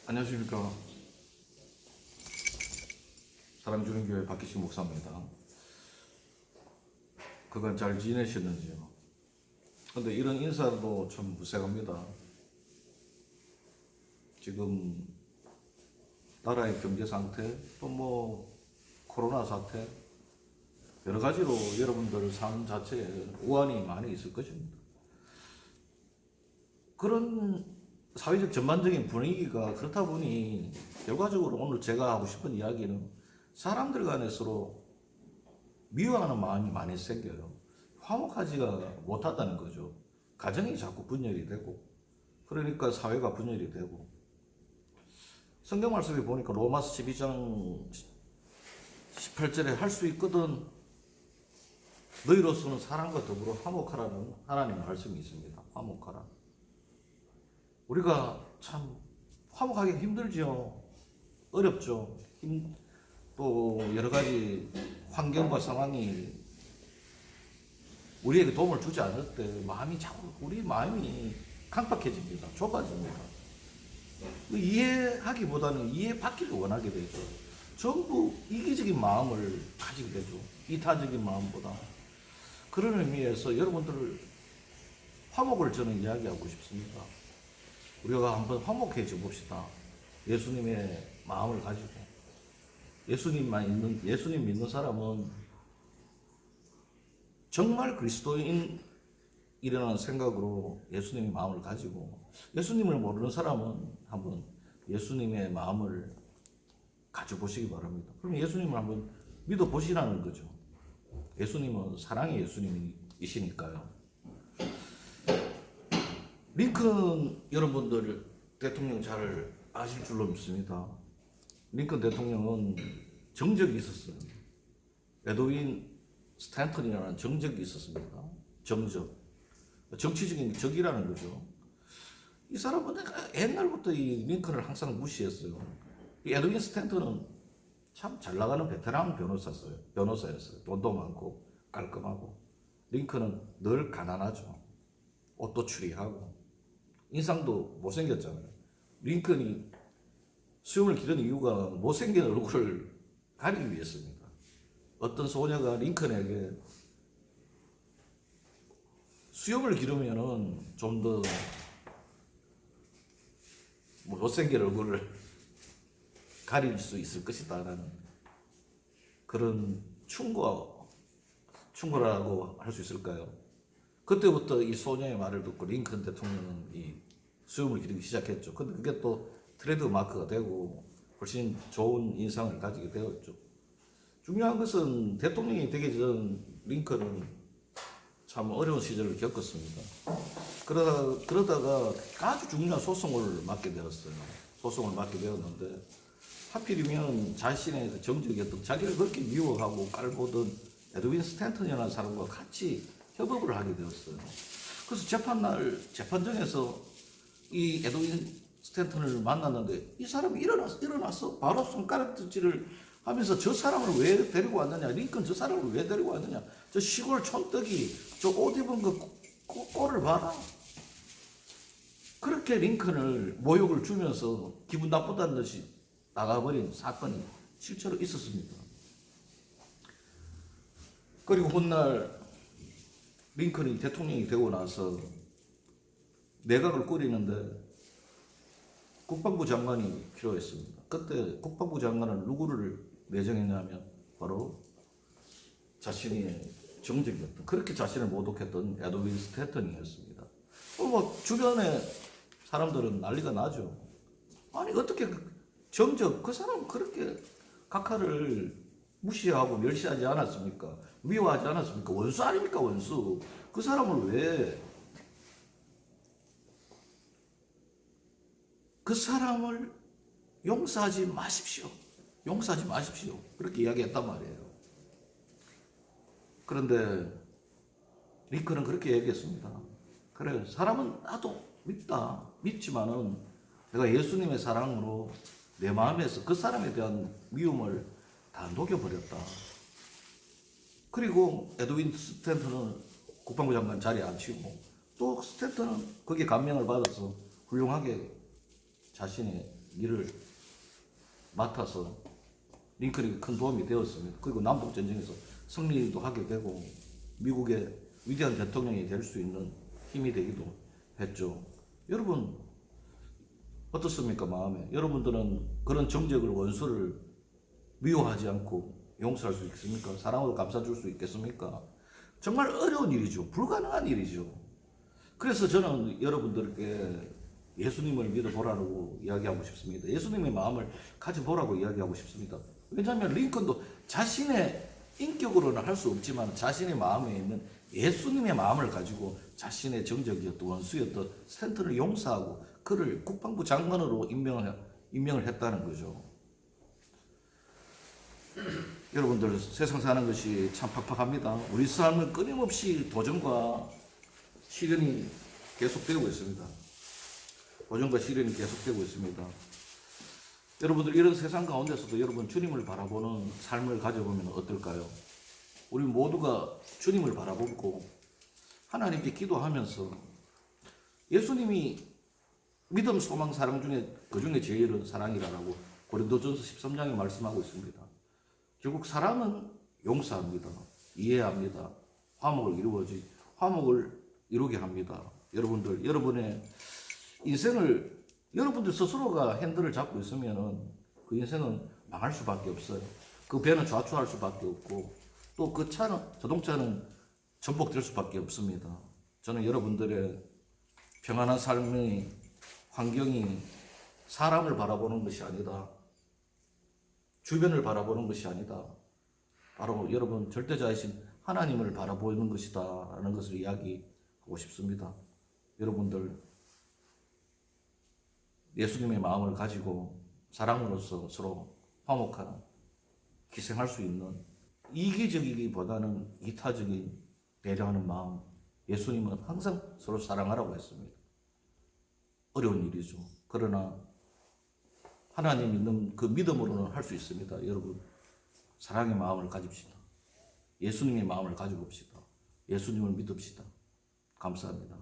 안녕하십니까. 사랑주는 교회 박기식 목사입니다. 그간 잘 지내셨는지요? 근데 이런 인사도 참 무색합니다. 지금 나라의 경제 상태, 또 코로나 사태, 여러 가지로 여러분들 삶 자체에 우환이 많이 있을 것입니다. 그런 사회적 전반적인 분위기가 그렇다 보니 결과적으로 오늘 제가 하고 싶은 이야기는 사람들 간에 서로 미워하는 마음이 많이 생겨요. 화목하지가 못하다는 거죠. 가정이 자꾸 분열이 되고, 그러니까 사회가 분열이 되고. 성경 말씀에 보니까 로마서 12장 18절에 할 수 있거든 너희로서는 사람과 더불어 화목하라는 하나님의 말씀이 있습니다. 화목하라. 우리가 참 화목하기 힘들죠. 어렵죠. 또 여러 가지 환경과 상황이 우리에게 도움을 주지 않을 때 마음이 자꾸 우리 마음이 강박해집니다. 좁아집니다. 이해하기보다는 이해받기를 원하게 되죠. 전부 이기적인 마음을 가지게 되죠. 이타적인 마음보다. 그런 의미에서 여러분들을 화목을 저는 이야기하고 싶습니다. 우리가 한번 화목해져 봅시다. 예수님의 마음을 가지고. 예수님 믿는 사람은 정말 그리스도인이라는 생각으로 예수님의 마음을 가지고, 예수님을 모르는 사람은 한번 예수님의 마음을 가져보시기 바랍니다. 그럼 예수님을 한번 믿어보시라는 거죠. 예수님은 사랑의 예수님이시니까요. 링컨 여러분들 대통령 잘 아실 줄로 믿습니다. 링컨 대통령은 정적이 있었어요. 에드윈 스탠턴이라는 정적이 있었습니다. 정적. 정치적인 적이라는 거죠. 이 사람은 옛날부터 이 링컨을 항상 무시했어요. 이 에드윈 스탠턴은 참 잘 나가는 베테랑 변호사였어요. 돈도 많고 깔끔하고. 링컨은 늘 가난하죠. 옷도 추리하고. 인상도 못생겼잖아요. 링컨이 수염을 기른 이유가 못생긴 얼굴을 가리기 위해서입니다. 어떤 소녀가 링컨에게 수염을 기르면은 좀 더 못생긴 얼굴을 가릴 수 있을 것이다라는 그런 충고라고 할 수 있을까요? 그때부터 이 소녀의 말을 듣고 링컨 대통령은 이 수염을 기르기 시작했죠. 근데 그게 또 트레이드 마크가 되고 훨씬 좋은 인상을 가지게 되었죠. 중요한 것은 대통령이 되기 전 링컨은 참 어려운 시절을 겪었습니다. 그러다가 아주 중요한 소송을 맡게 되었어요. 소송을 맡게 되었는데 하필이면 자신의 그 정적이었던, 자기를 그렇게 미워하고 깔보던 에드윈 스탠턴이라는 사람과 같이 협업을 하게 되었어요. 그래서 재판정에서 이 에드윈 스탠턴을 만났는데 이 사람이 일어났어. 바로 손가락질을 하면서 저 사람을 왜 데리고 왔느냐, 링컨 저 사람을 왜 데리고 왔느냐, 저 시골 촌떡이 저 옷 입은 그 꼴을 봐라. 그렇게 링컨을 모욕을 주면서 기분 나쁘다는 듯이 나가버린 사건이 실제로 있었습니다. 그리고 훗날 링컨이 대통령이 되고 나서 내각을 꾸리는데 국방부 장관이 필요했습니다. 그때 국방부 장관은 누구를 내정했냐면 바로 자신의 정적이었던, 그렇게 자신을 모독했던 에드윈 스탠턴이었습니다. 주변에 사람들은 난리가 나죠. 아니 어떻게 정적, 그 사람 그렇게 각하를 무시하고 멸시하지 않았습니까? 미워하지 않았습니까? 원수 아닙니까? 원수. 그 사람을 왜, 그 사람을 용서하지 마십시오. 용서하지 마십시오. 그렇게 이야기했단 말이에요. 그런데 링컨은 그렇게 얘기했습니다. 그래, 사람은 나도 믿지만은 내가 예수님의 사랑으로 내 마음에서 그 사람에 대한 미움을 다 녹여버렸다. 그리고 에드윈 스탠턴은 국방부 장관 자리에 앉히고, 또 스탠턴은 거기에 감명을 받아서 훌륭하게 자신의 일을 맡아서 링컨에게 큰 도움이 되었습니다. 그리고 남북전쟁에서 승리도 하게 되고 미국의 위대한 대통령이 될 수 있는 힘이 되기도 했죠. 여러분 어떻습니까? 마음에 여러분들은 그런 정적을 원수를 미워하지 않고 용서할 수 있습니까? 사랑으로 감싸줄 수 있겠습니까? 정말 어려운 일이죠. 불가능한 일이죠. 그래서 저는 여러분들께 예수님을 믿어보라고 이야기하고 싶습니다. 예수님의 마음을 가져보라고 이야기하고 싶습니다. 왜냐하면 링컨도 자신의 인격으로는 할 수 없지만 자신의 마음에 있는 예수님의 마음을 가지고 자신의 정적이었던 원수였던 스탠턴을 용서하고 그를 국방부 장관으로 임명을 했다는 거죠. 여러분들 세상 사는 것이 참 팍팍합니다. 우리 삶은 끊임없이 도전과 시련이 계속되고 있습니다. 도전과 시련이 계속되고 있습니다. 여러분들 이런 세상 가운데서도 여러분 주님을 바라보는 삶을 가져보면 어떨까요? 우리 모두가 주님을 바라보고 하나님께 기도하면서 예수님이 믿음, 소망, 사랑 중에 그 중에 제일은 사랑이라고 고린도전서 13장에 말씀하고 있습니다. 결국 사랑은 용서합니다. 이해합니다. 화목을 이루게 합니다. 여러분들, 여러분의 인생을 여러분들 스스로가 핸들을 잡고 있으면은 그 인생은 망할 수밖에 없어요. 그 배는 좌초할 수밖에 없고 또 그 자동차는 전복될 수밖에 없습니다. 저는 여러분들의 평안한 삶의 환경이 사람을 바라보는 것이 아니다. 주변을 바라보는 것이 아니다. 바로 여러분 절대자이신 하나님을 바라보는 것이다 라는 것을 이야기하고 싶습니다. 여러분들 예수님의 마음을 가지고 사랑으로서 서로 화목하는 희생할 수 있는 이기적이기보다는 이타적인 배려하는 마음, 예수님은 항상 서로 사랑하라고 했습니다. 어려운 일이죠. 그러나 하나님 믿는 그 믿음으로는 할 수 있습니다. 여러분 사랑의 마음을 가집시다. 예수님의 마음을 가지고 봅시다. 예수님을 믿읍시다. 감사합니다.